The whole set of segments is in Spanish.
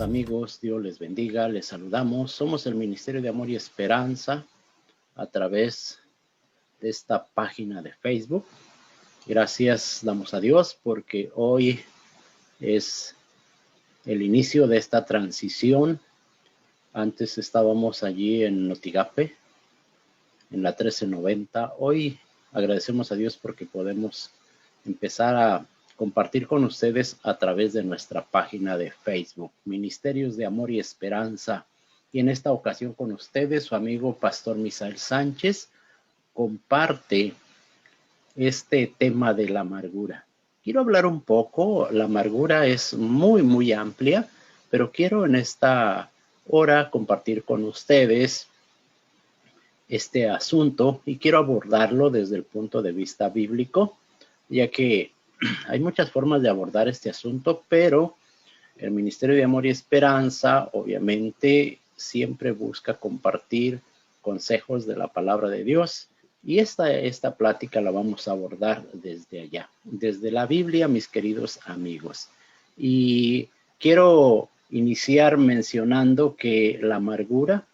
amigos, Dios les bendiga, les saludamos. Somos el Ministerio de Amor y Esperanza a través de esta página de Facebook. Gracias damos a Dios porque hoy es el inicio de esta transición. Antes estábamos allí en Notigape, en la 1390. Hoy agradecemos a Dios porque podemos empezar a compartir con ustedes a través de nuestra página de Facebook, Ministerios de Amor y Esperanza. Y en esta ocasión con ustedes, su amigo Pastor Misael Sánchez comparte este tema de la amargura. Quiero hablar un poco, la amargura es muy amplia, pero quiero en esta hora compartir con ustedes este asunto y quiero abordarlo desde el punto de vista bíblico, ya que hay muchas formas de abordar este asunto, pero el Ministerio de Amor y Esperanza obviamente siempre busca compartir consejos de la palabra de Dios y esta plática la vamos a abordar desde allá, desde la Biblia, mis queridos amigos. Y quiero iniciar mencionando que la amargura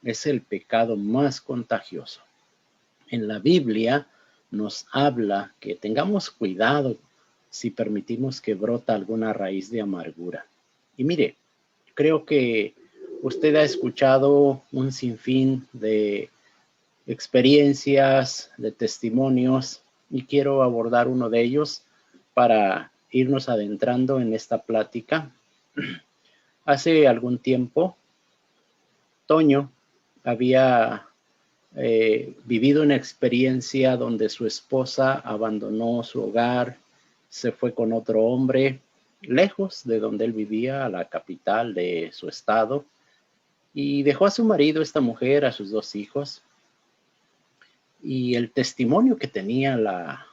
es el pecado más contagioso. En la Biblia nos habla que tengamos cuidado si permitimos que brota alguna raíz de amargura. Y mire, creo que usted ha escuchado un sinfín de experiencias, de testimonios, y quiero abordar uno de ellos para irnos adentrando en esta plática. Hace algún tiempo, Toño había vivido una experiencia donde su esposa abandonó su hogar, se fue con otro hombre, lejos de donde él vivía, a la capital de su estado, y dejó a su marido, esta mujer, a sus 2 hijos. Y el testimonio que tenía la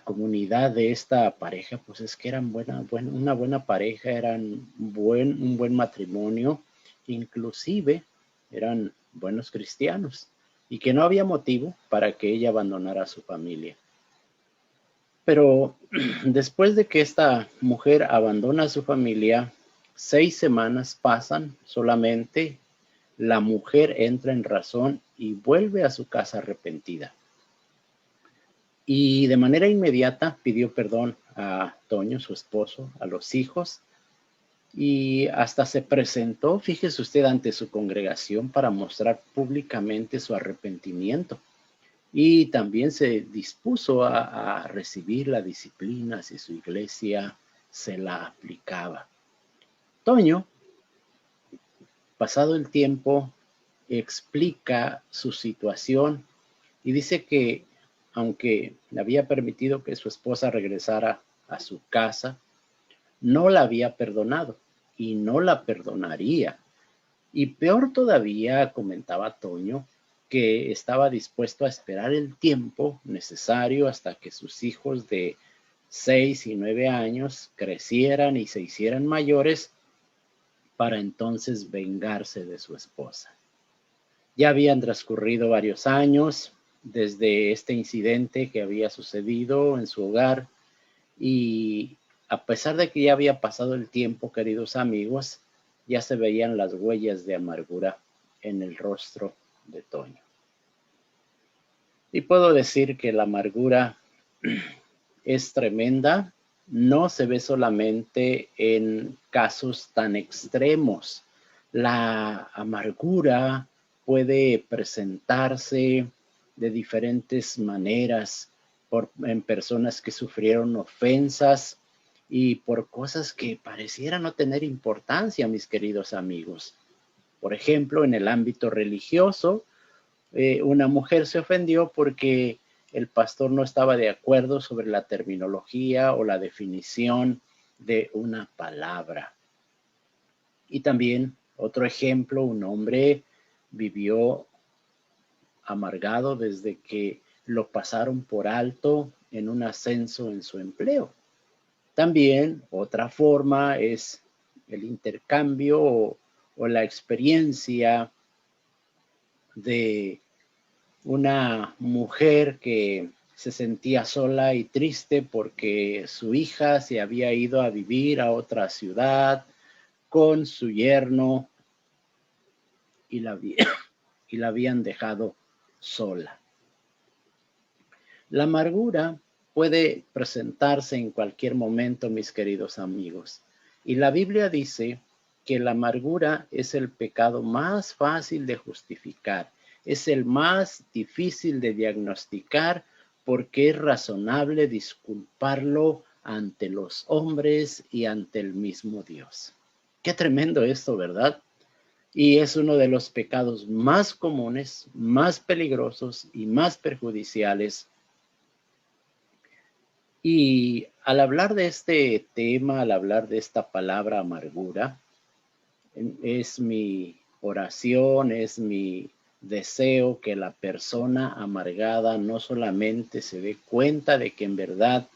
comunidad de esta pareja, pues es que eran una buena pareja, eran un buen matrimonio, inclusive eran buenos cristianos y que no había motivo para que ella abandonara a su familia. Pero después de que esta mujer abandona a su familia, 6 semanas pasan solamente, la mujer entra en razón y vuelve a su casa arrepentida. Y de manera inmediata pidió perdón a Toño, su esposo, a los hijos, y hasta se presentó, fíjese usted, ante su congregación para mostrar públicamente su arrepentimiento. Y también se dispuso a recibir la disciplina si su iglesia se la aplicaba. Toño, pasado el tiempo, explica su situación y dice que aunque le había permitido que su esposa regresara a su casa, no la había perdonado y no la perdonaría. Y peor todavía, comentaba Toño, que estaba dispuesto a esperar el tiempo necesario hasta que sus hijos de 6 y 9 años crecieran y se hicieran mayores para entonces vengarse de su esposa. Ya habían transcurrido varios años desde este incidente que había sucedido en su hogar y a pesar de que ya había pasado el tiempo, queridos amigos, ya se veían las huellas de amargura en el rostro de Toño. Y puedo decir que la amargura es tremenda, no se ve solamente en casos tan extremos. La amargura puede presentarse de diferentes maneras en personas que sufrieron ofensas y por cosas que parecieran no tener importancia, mis queridos amigos. Por ejemplo, en el ámbito religioso, una mujer se ofendió porque el pastor no estaba de acuerdo sobre la terminología o la definición de una palabra. Y también otro ejemplo, un hombre vivió amargado desde que lo pasaron por alto en un ascenso en su empleo. También otra forma es el intercambio o la experiencia de una mujer que se sentía sola y triste porque su hija se había ido a vivir a otra ciudad con su yerno y y la habían dejado sola. La amargura puede presentarse en cualquier momento, mis queridos amigos. Y la Biblia dice que la amargura es el pecado más fácil de justificar, es el más difícil de diagnosticar porque es razonable disculparlo ante los hombres y ante el mismo Dios. Qué tremendo esto, ¿verdad? Y es uno de los pecados más comunes, más peligrosos y más perjudiciales. Y al hablar de este tema, al hablar de esta palabra amargura, es mi oración, es mi deseo que la persona amargada no solamente se dé cuenta de que en verdad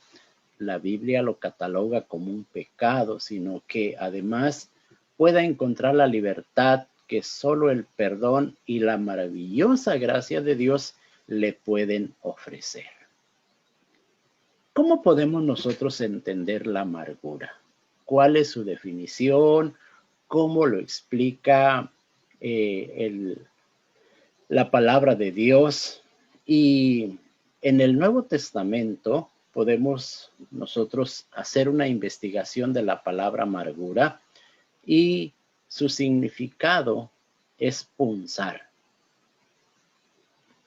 la Biblia lo cataloga como un pecado, sino que además pueda encontrar la libertad que solo el perdón y la maravillosa gracia de Dios le pueden ofrecer. ¿Cómo podemos nosotros entender la amargura? ¿Cuál es su definición? ¿Cómo lo explica la palabra de Dios? Y en el Nuevo Testamento podemos nosotros hacer una investigación de la palabra amargura y su significado es punzar.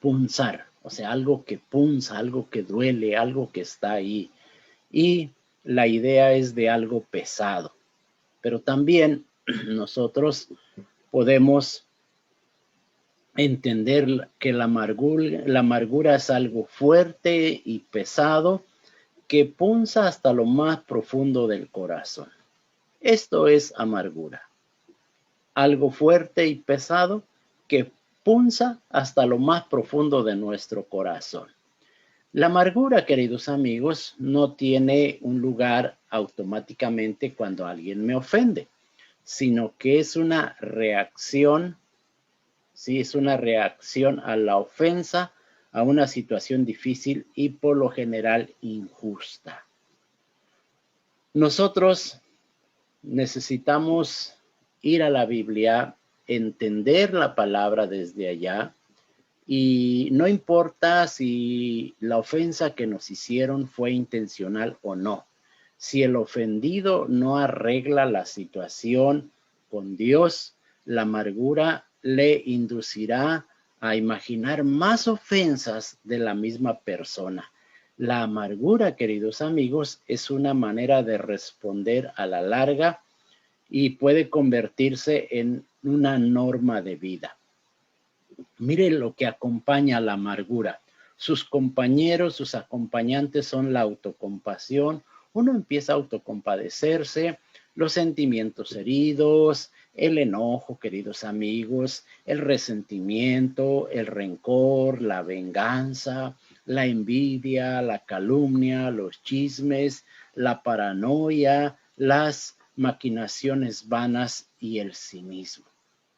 Punzar, o sea, algo que punza, algo que duele, algo que está ahí. Y la idea es de algo pesado. Pero también nosotros podemos entender que la amargura es algo fuerte y pesado que punza hasta lo más profundo del corazón. Esto es amargura. Algo fuerte y pesado que punza hasta lo más profundo de nuestro corazón. La amargura, queridos amigos, no tiene un lugar automáticamente cuando alguien me ofende, sino que es una reacción, sí, es una reacción a la ofensa, a una situación difícil y por lo general injusta. Nosotros necesitamos ir a la Biblia, entender la palabra desde allá, y no importa si la ofensa que nos hicieron fue intencional o no. Si el ofendido no arregla la situación con Dios, la amargura le inducirá a imaginar más ofensas de la misma persona. La amargura, queridos amigos, es una manera de responder a la larga y puede convertirse en una norma de vida. Mire lo que acompaña a la amargura. Sus compañeros, sus acompañantes son la autocompasión. Uno empieza a autocompadecerse, los sentimientos heridos, el enojo, queridos amigos, el resentimiento, el rencor, la venganza, la envidia, la calumnia, los chismes, la paranoia, las maquinaciones vanas y el cinismo.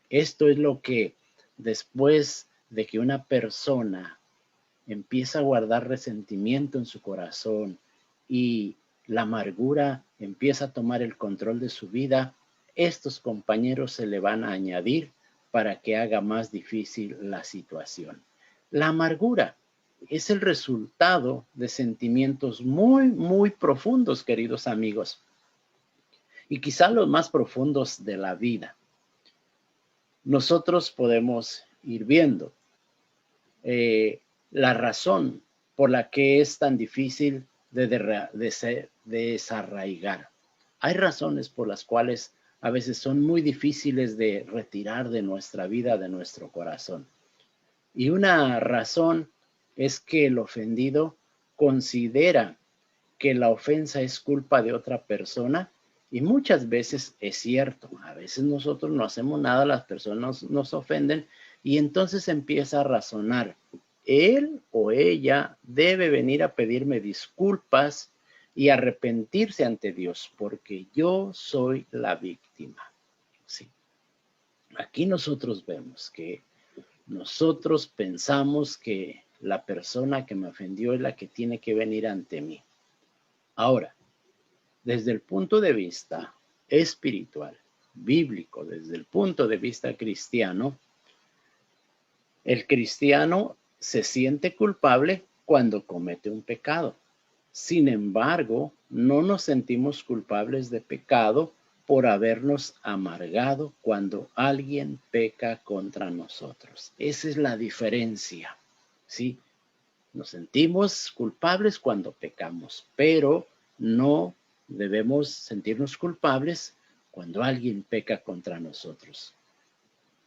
Esto es lo que después de que una persona empieza a guardar resentimiento en su corazón y la amargura empieza a tomar el control de su vida, estos compañeros se le van a añadir para que haga más difícil la situación. La amargura es el resultado de sentimientos muy, muy profundos, queridos amigos, y quizá los más profundos de la vida. Nosotros podemos ir viendo la razón por la que es tan difícil de desarraigar. Hay razones por las cuales a veces son muy difíciles de retirar de nuestra vida, de nuestro corazón. Y una razón es que el ofendido considera que la ofensa es culpa de otra persona. Y muchas veces es cierto, a veces nosotros no hacemos nada, las personas nos ofenden y entonces empieza a razonar. Él o ella debe venir a pedirme disculpas y arrepentirse ante Dios porque yo soy la víctima. Sí. Aquí nosotros vemos que nosotros pensamos que la persona que me ofendió es la que tiene que venir ante mí. Ahora, desde el punto de vista espiritual, bíblico, desde el punto de vista cristiano, el cristiano se siente culpable cuando comete un pecado. Sin embargo, no nos sentimos culpables de pecado por habernos amargado cuando alguien peca contra nosotros. Esa es la diferencia, ¿sí? Nos sentimos culpables cuando pecamos, pero no debemos sentirnos culpables cuando alguien peca contra nosotros.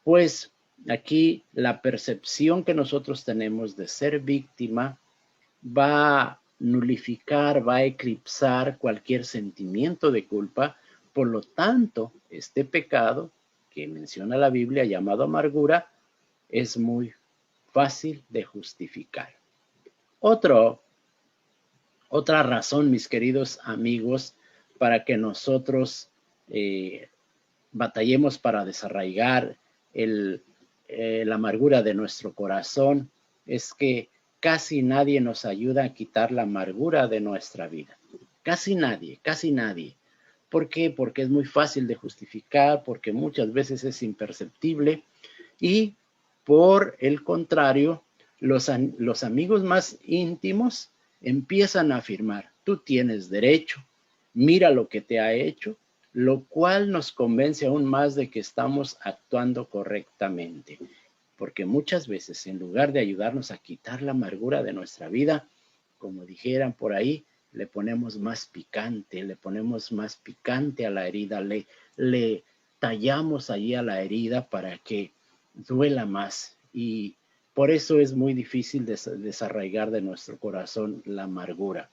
Pues aquí la percepción que nosotros tenemos de ser víctima va a nulificar, va a eclipsar cualquier sentimiento de culpa. Por lo tanto, este pecado que menciona la Biblia, llamado amargura, es muy fácil de justificar. Otra razón, mis queridos amigos, para que nosotros batallemos para desarraigar la amargura de nuestro corazón es que casi nadie nos ayuda a quitar la amargura de nuestra vida. Casi nadie, casi nadie. ¿Por qué? Porque es muy fácil de justificar, porque muchas veces es imperceptible y por el contrario, los amigos más íntimos empiezan a afirmar, tú tienes derecho, mira lo que te ha hecho, lo cual nos convence aún más de que estamos actuando correctamente. Porque muchas veces, en lugar de ayudarnos a quitar la amargura de nuestra vida, como dijeran por ahí, le ponemos más picante a la herida, le tallamos allí a la herida para que duela más. Y por eso es muy difícil desarraigar de nuestro corazón la amargura.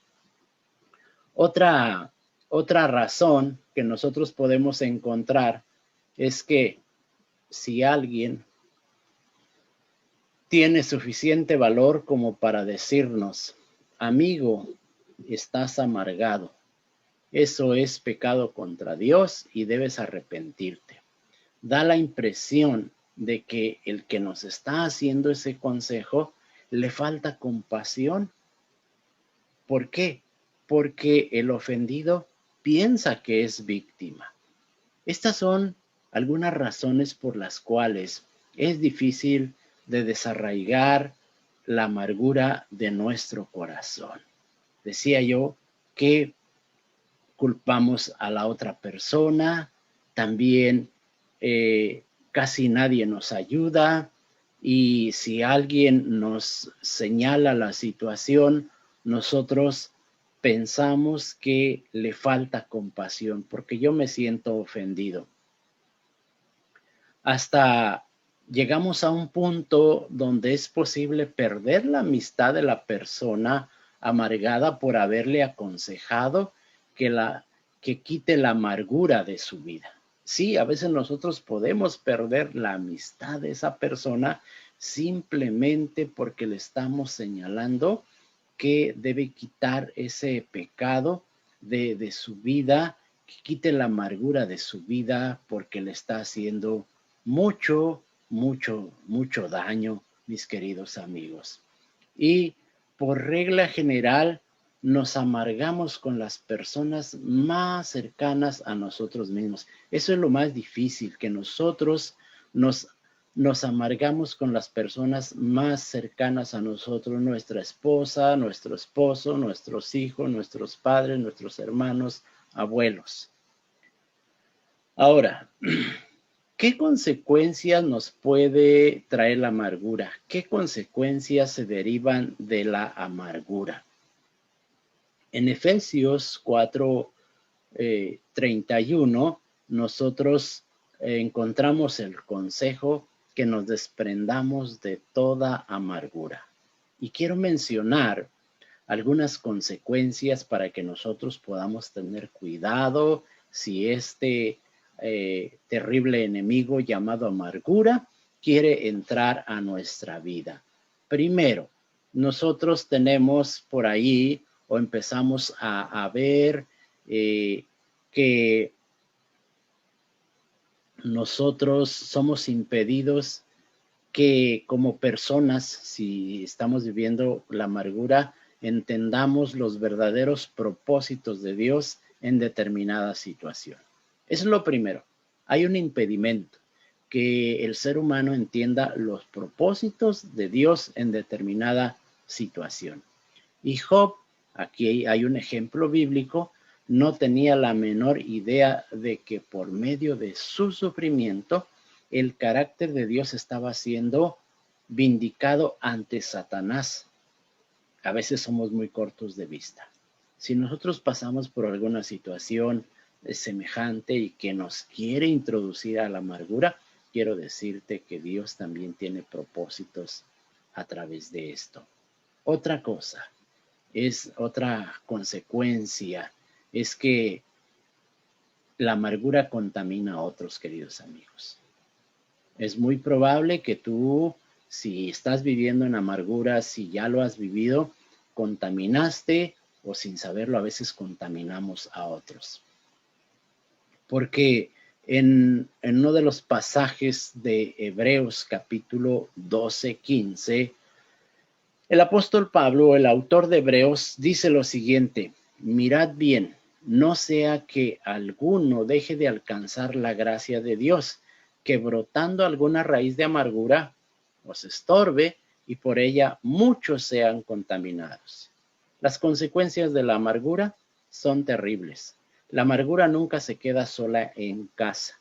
Otra razón que nosotros podemos encontrar es que si alguien tiene suficiente valor como para decirnos, amigo, estás amargado, eso es pecado contra Dios y debes arrepentirte. Da la impresión de que el que nos está haciendo ese consejo le falta compasión. ¿Por qué? Porque el ofendido piensa que es víctima. Estas son algunas razones por las cuales es difícil de desarraigar la amargura de nuestro corazón. Decía yo que culpamos a la otra persona, también casi nadie nos ayuda y si alguien nos señala la situación, nosotros pensamos que le falta compasión porque yo me siento ofendido. Hasta llegamos a un punto donde es posible perder la amistad de la persona amargada por haberle aconsejado que quite la amargura de su vida. Sí, a veces nosotros podemos perder la amistad de esa persona simplemente porque le estamos señalando que debe quitar ese pecado de su vida, que quite la amargura de su vida porque le está haciendo mucho daño, mis queridos amigos. Y por regla general, nos amargamos con las personas más cercanas a nosotros mismos. Eso es lo más difícil, que nosotros nos amargamos con las personas más cercanas a nosotros, nuestra esposa, nuestro esposo, nuestros hijos, nuestros padres, nuestros hermanos, abuelos. Ahora, ¿qué consecuencias nos puede traer la amargura? ¿Qué consecuencias se derivan de la amargura? En Efesios 4:31, nosotros encontramos el consejo que nos desprendamos de toda amargura. Y quiero mencionar algunas consecuencias para que nosotros podamos tener cuidado si este terrible enemigo llamado amargura quiere entrar a nuestra vida. Primero, nosotros tenemos por ahí o empezamos a ver que nosotros somos impedidos que como personas, si estamos viviendo la amargura, entendamos los verdaderos propósitos de Dios en determinada situación. Eso es lo primero. Hay un impedimento, que el ser humano entienda los propósitos de Dios en determinada situación. Y Job, aquí hay un ejemplo bíblico, no tenía la menor idea de que por medio de su sufrimiento, el carácter de Dios estaba siendo vindicado ante Satanás. A veces somos muy cortos de vista. Si nosotros pasamos por alguna situación semejante y que nos quiere introducir a la amargura, quiero decirte que Dios también tiene propósitos a través de esto. Otra cosa, es otra consecuencia, es que la amargura contamina a otros, queridos amigos. Es muy probable que tú, si estás viviendo en amargura, si ya lo has vivido, contaminaste o sin saberlo a veces contaminamos a otros. Porque en uno de los pasajes de Hebreos capítulo 12, 15, el apóstol Pablo, el autor de Hebreos, dice lo siguiente: mirad bien, no sea que alguno deje de alcanzar la gracia de Dios, que brotando alguna raíz de amargura os estorbe y por ella muchos sean contaminados. Las consecuencias de la amargura son terribles. La amargura nunca se queda sola en casa.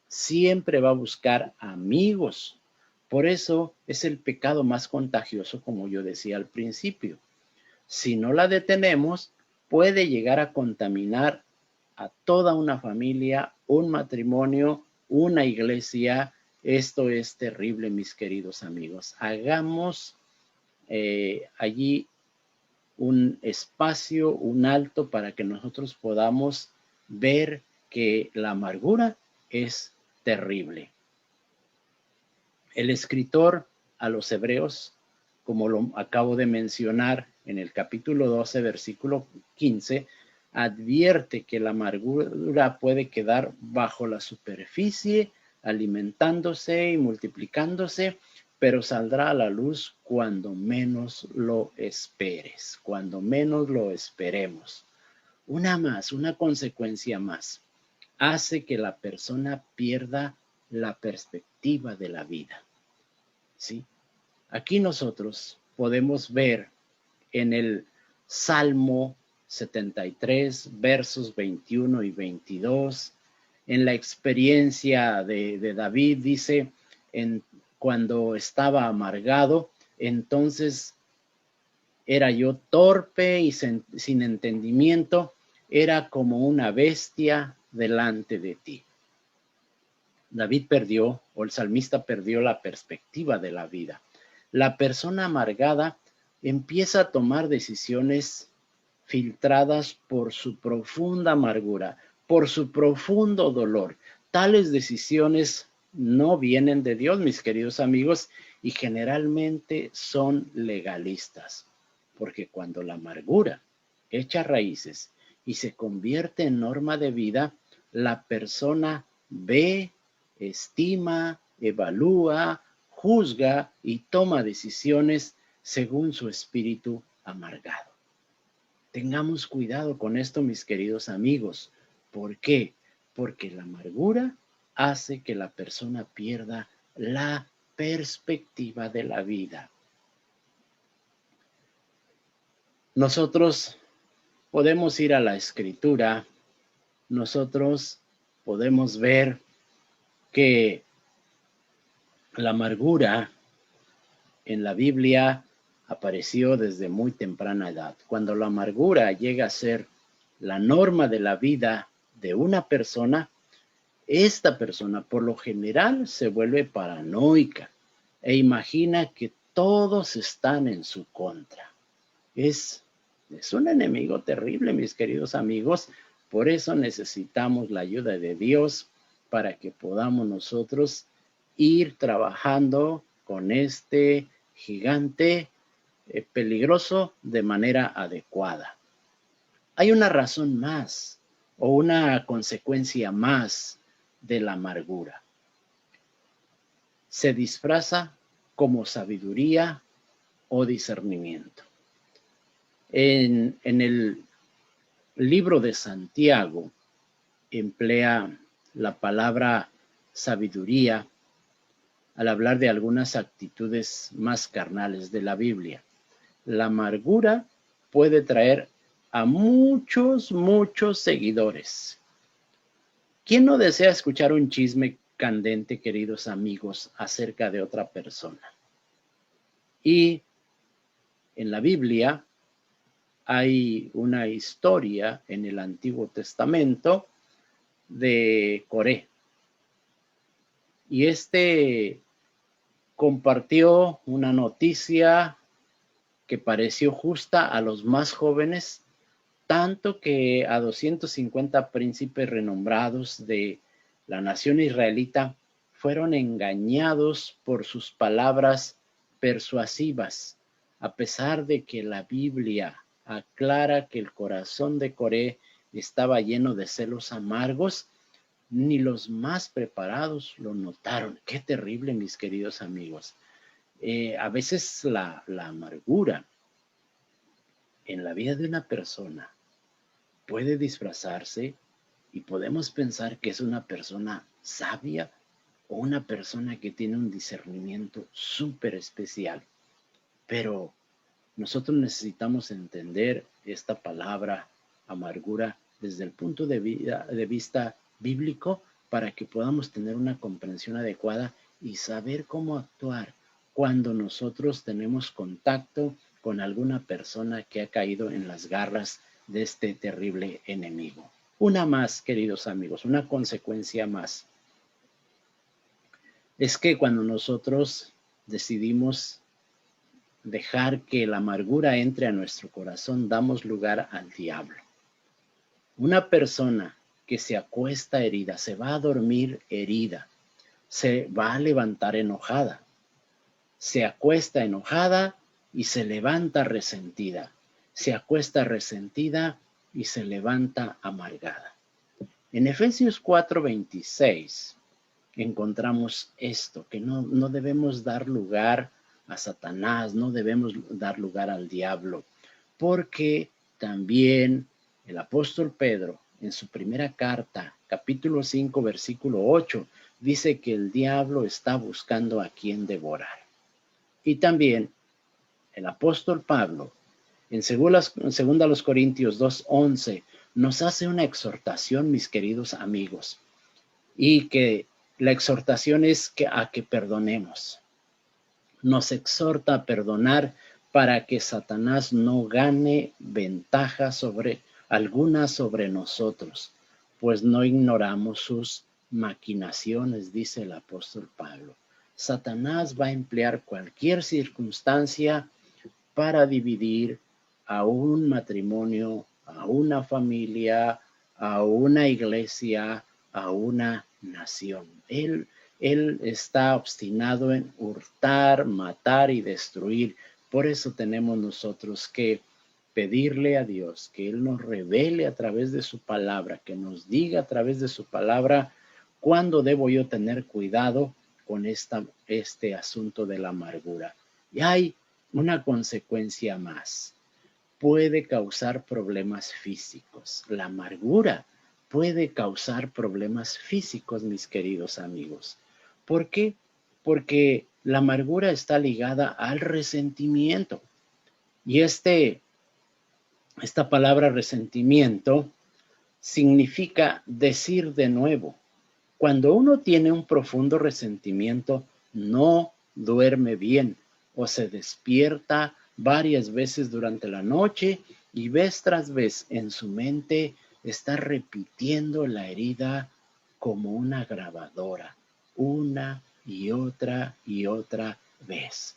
Siempre va a buscar amigos. Por eso es el pecado más contagioso, como yo decía al principio. Si no la detenemos, puede llegar a contaminar a toda una familia, un matrimonio, una iglesia. Esto es terrible, mis queridos amigos. Hagamos allí un espacio, un alto para que nosotros podamos ver que la amargura es terrible. El escritor a los Hebreos, como lo acabo de mencionar en el capítulo 12, versículo 15, advierte que la amargura puede quedar bajo la superficie, alimentándose y multiplicándose, pero saldrá a la luz cuando menos lo esperes, cuando menos lo esperemos. Una consecuencia más, hace que la persona pierda la perspectiva de la vida. ¿Sí? Aquí nosotros podemos ver en el Salmo 73, versos 21 y 22, en la experiencia de David, dice, cuando estaba amargado, entonces era yo torpe y sin entendimiento, era como una bestia delante de ti. David perdió, o el salmista perdió la perspectiva de la vida. La persona amargada empieza a tomar decisiones filtradas por su profunda amargura, por su profundo dolor. Tales decisiones no vienen de Dios, mis queridos amigos, y generalmente son legalistas, porque cuando la amargura echa raíces y se convierte en norma de vida, la persona ve, estima, evalúa, juzga y toma decisiones según su espíritu amargado. Tengamos cuidado con esto, mis queridos amigos. ¿Por qué? Porque la amargura hace que la persona pierda la perspectiva de la vida. Nosotros podemos ir a la Escritura, nosotros podemos ver que la amargura en la Biblia apareció desde muy temprana edad. Cuando la amargura llega a ser la norma de la vida de una persona, esta persona por lo general se vuelve paranoica e imagina que todos están en su contra. Es un enemigo terrible, mis queridos amigos. Por eso necesitamos la ayuda de Dios para que podamos nosotros ir trabajando con este gigante peligroso de manera adecuada. Hay una razón más o una consecuencia más de la amargura. Se disfraza como sabiduría o discernimiento. En el libro de Santiago emplea la palabra sabiduría al hablar de algunas actitudes más carnales de la Biblia. La amargura puede traer a muchos seguidores. ¿Quién no desea escuchar un chisme candente, queridos amigos, acerca de otra persona? Y en la Biblia hay una historia en el Antiguo Testamento de Coré. Y compartió una noticia que pareció justa a los más jóvenes, tanto que a 250 príncipes renombrados de la nación israelita fueron engañados por sus palabras persuasivas, a pesar de que la Biblia aclara que el corazón de Coré estaba lleno de celos amargos. Ni los más preparados lo notaron. Qué terrible, mis queridos amigos. A veces la amargura en la vida de una persona puede disfrazarse y podemos pensar que es una persona sabia o una persona que tiene un discernimiento súper especial. Pero nosotros necesitamos entender esta palabra amargura desde el punto de vista bíblico para que podamos tener una comprensión adecuada y saber cómo actuar cuando nosotros tenemos contacto con alguna persona que ha caído en las garras de este terrible enemigo. Una más, queridos amigos, una consecuencia más. Es que cuando nosotros decidimos dejar que la amargura entre a nuestro corazón, damos lugar al diablo. Una persona que se acuesta herida, se va a dormir herida, se va a levantar enojada, se acuesta enojada y se levanta resentida, se acuesta resentida y se levanta amargada. En Efesios 4:26 encontramos esto, que no debemos dar lugar a Satanás, no debemos dar lugar al diablo, porque también el apóstol Pedro en su primera carta, capítulo 5, versículo 8, dice que el diablo está buscando a quien devorar. Y también el apóstol Pablo, en 2 Corintios 2:11, nos hace una exhortación, mis queridos amigos, y que la exhortación es a que perdonemos. Nos exhorta a perdonar para que Satanás no gane ventaja alguna sobre nosotros, pues no ignoramos sus maquinaciones, dice el apóstol Pablo. Satanás va a emplear cualquier circunstancia para dividir a un matrimonio, a una familia, a una iglesia, a una nación. Él está obstinado en hurtar, matar y destruir. Por eso tenemos nosotros que pedirle a Dios que Él nos revele a través de su palabra, que nos diga a través de su palabra cuándo debo yo tener cuidado con este asunto de la amargura. Y hay una consecuencia más. Puede causar problemas físicos. La amargura puede causar problemas físicos, mis queridos amigos. ¿Por qué? Porque la amargura está ligada al resentimiento. Y esta palabra resentimiento significa decir de nuevo. Cuando uno tiene un profundo resentimiento, no duerme bien o se despierta varias veces durante la noche y vez tras vez en su mente está repitiendo la herida como una grabadora, una y otra vez.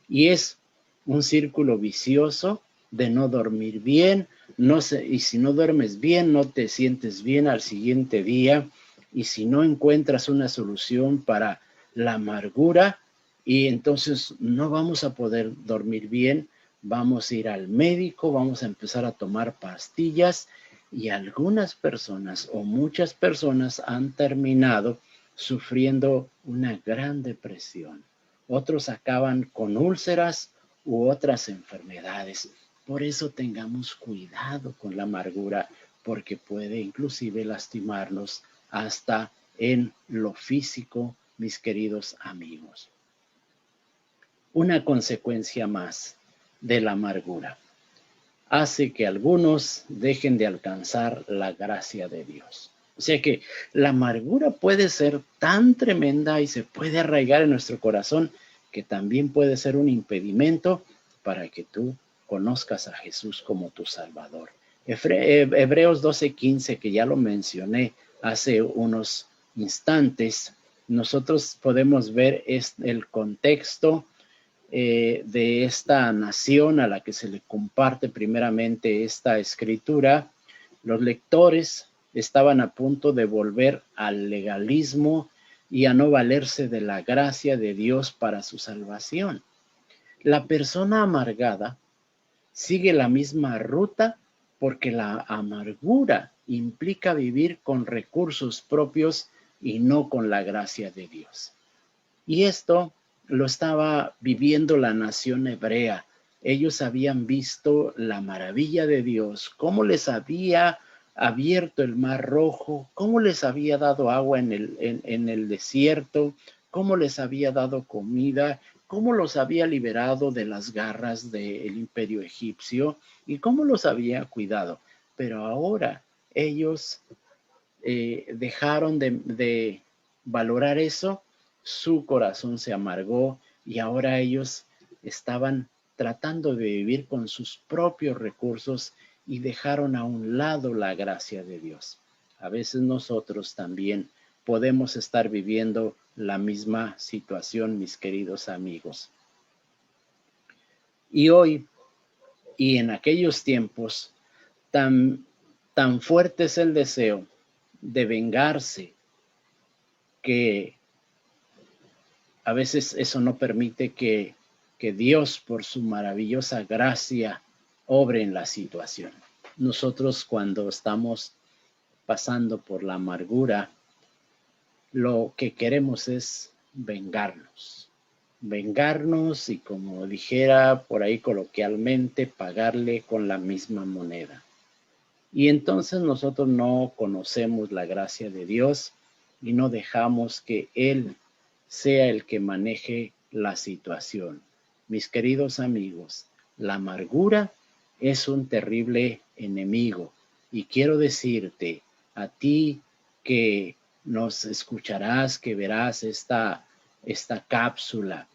Y es un círculo vicioso de no dormir bien, y si no duermes bien, no te sientes bien al siguiente día, y si no encuentras una solución para la amargura, y entonces no vamos a poder dormir bien, vamos a ir al médico, vamos a empezar a tomar pastillas, y algunas personas o muchas personas han terminado sufriendo una gran depresión. Otros acaban con úlceras u otras enfermedades. Por eso tengamos cuidado con la amargura, porque puede inclusive lastimarnos hasta en lo físico, mis queridos amigos. Una consecuencia más de la amargura hace que algunos dejen de alcanzar la gracia de Dios. O sea que la amargura puede ser tan tremenda y se puede arraigar en nuestro corazón que también puede ser un impedimento para que tú conozcas a Jesús como tu Salvador. Hebreos 12:15, que ya lo mencioné hace unos instantes, nosotros podemos ver el contexto de esta nación a la que se le comparte primeramente esta escritura. Los lectores estaban a punto de volver al legalismo y a no valerse de la gracia de Dios para su salvación. La persona amargada sigue la misma ruta porque la amargura implica vivir con recursos propios y no con la gracia de Dios. Y esto lo estaba viviendo la nación hebrea. Ellos habían visto la maravilla de Dios, cómo les había abierto el mar rojo, cómo les había dado agua en el desierto, cómo les había dado comida, cómo los había liberado de las garras del imperio egipcio y cómo los había cuidado. Pero ahora ellos dejaron de valorar eso, su corazón se amargó y ahora ellos estaban tratando de vivir con sus propios recursos y dejaron a un lado la gracia de Dios. A veces nosotros también podemos estar viviendo la misma situación, mis queridos amigos. Y hoy y en aquellos tiempos, tan fuerte es el deseo de vengarse que a veces eso no permite que Dios, por su maravillosa gracia, obre en la situación. Nosotros, cuando estamos pasando por la amargura, lo que queremos es vengarnos y, como dijera por ahí coloquialmente, pagarle con la misma moneda. Y entonces nosotros no conocemos la gracia de Dios y no dejamos que Él sea el que maneje la situación. Mis queridos amigos, la amargura es un terrible enemigo y quiero decirte a ti que nos escucharás, que verás esta cápsula,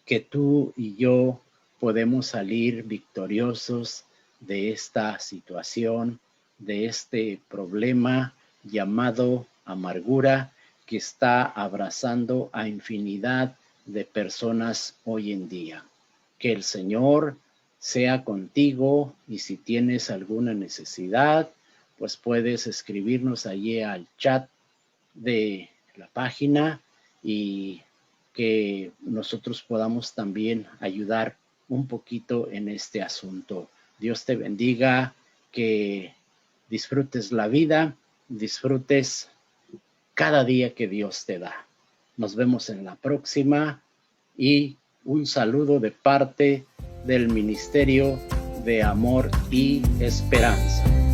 que tú y yo podemos salir victoriosos de esta situación, de este problema llamado amargura, que está abrazando a infinidad de personas hoy en día. Que el Señor sea contigo y si tienes alguna necesidad, pues puedes escribirnos allí al chat de la página y que nosotros podamos también ayudar un poquito en este asunto. Dios te bendiga, que disfrutes la vida, disfrutes cada día que Dios te da. Nos vemos en la próxima y un saludo de parte del Ministerio de Amor y Esperanza.